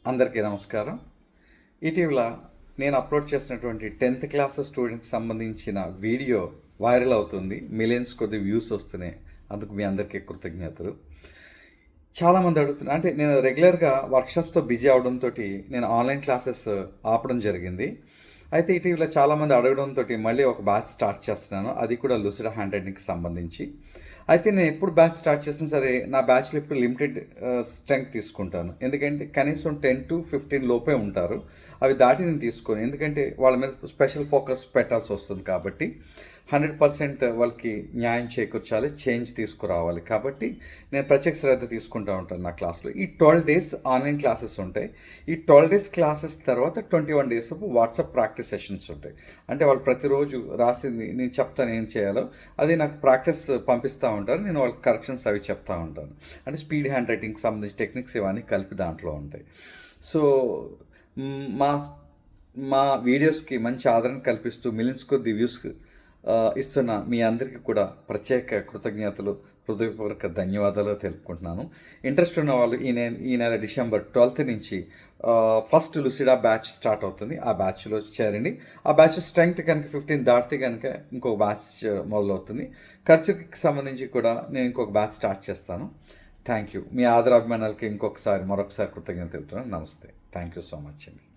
అందరికీ నమస్కారం. ఇటీవల నేను అప్లోడ్ చేసినటువంటి 10th క్లాస్ స్టూడెంట్కి సంబంధించిన వీడియో వైరల్ అవుతుంది. మిలియన్స్ కొద్ది వ్యూస్ వస్తున్నాయి. అందుకు మీ అందరికీ కృతజ్ఞతలు. చాలామంది అడుగుతున్నారు, అంటే నేను రెగ్యులర్గా వర్క్షాప్స్తో బిజీ అవడంతో నేను ఆన్లైన్ క్లాసెస్ ఆపడం జరిగింది. అయితే ఇటీవల చాలామంది అడగడంతో మళ్ళీ ఒక బ్యాచ్ స్టార్ట్ చేస్తున్నాను. అది కూడా లూసిడా హ్యాండ్ రైటింగ్కి సంబంధించి. అయితే నేను ఎప్పుడు బ్యాచ్ స్టార్ట్ చేసినా సరే నా బ్యాచ్లో ఇప్పుడు లిమిటెడ్ స్ట్రెంగ్త్ తీసుకుంటాను. ఎందుకంటే కనీసం 10 to 15 లోపే ఉంటారు. అవి దాటి నేను తీసుకోను, ఎందుకంటే వాళ్ళ మీద స్పెషల్ ఫోకస్ పెట్టాల్సి వస్తుంది. కాబట్టి 100% వాళ్ళకి న్యాయం చేకూర్చాలి, చేంజ్ తీసుకురావాలి. కాబట్టి నేను ప్రత్యేక శ్రద్ధ తీసుకుంటూ ఉంటాను నా క్లాస్లో. ఈ 12 days ఆన్లైన్ క్లాసెస్ ఉంటాయి. ఈ 12 days క్లాసెస్ తర్వాత 21 days వాట్సాప్ ప్రాక్టీస్ సెషన్స్ ఉంటాయి. అంటే వాళ్ళు ప్రతిరోజు రాసింది నేను చెప్తాను ఏం చేయాలో, అది నాకు ప్రాక్టీస్ పంపిస్తూ ఉంటారు. నేను వాళ్ళకి కరెక్షన్స్ అవి చెప్తూ ఉంటాను. అంటే స్పీడ్ హ్యాండ్ రైటింగ్కి సంబంధించి టెక్నిక్స్ ఇవన్నీ కలిపి దాంట్లో ఉంటాయి. సో మా మా వీడియోస్కి మంచి ఆదరణ కల్పిస్తూ మిలియన్స్ కొద్ది వ్యూస్ ఇస్తున్న మీ అందరికీ కూడా ప్రత్యేక కృతజ్ఞతలు, హృదయపూర్వక ధన్యవాదాలు తెలుపుకుంటున్నాను. ఇంట్రెస్ట్ ఉన్న వాళ్ళు ఈ నెల December 12th నుంచి ఫస్ట్ లూసిడా బ్యాచ్ స్టార్ట్ అవుతుంది. ఆ బ్యాచ్లో చేరండి. ఆ బ్యాచ్ స్ట్రెంగ్త్ కనుక 15 దాటితే కనుక ఇంకొక బ్యాచ్ మొదలవుతుంది. ఖర్చుకి సంబంధించి కూడా నేను ఇంకొక బ్యాచ్ స్టార్ట్ చేస్తాను. Thank you. మీ ఆదరాభిమానాలకి మరొకసారి కృతజ్ఞత తెలుపుతున్నాను. నమస్తే. థ్యాంక్ యూ సో మచ్ అండి.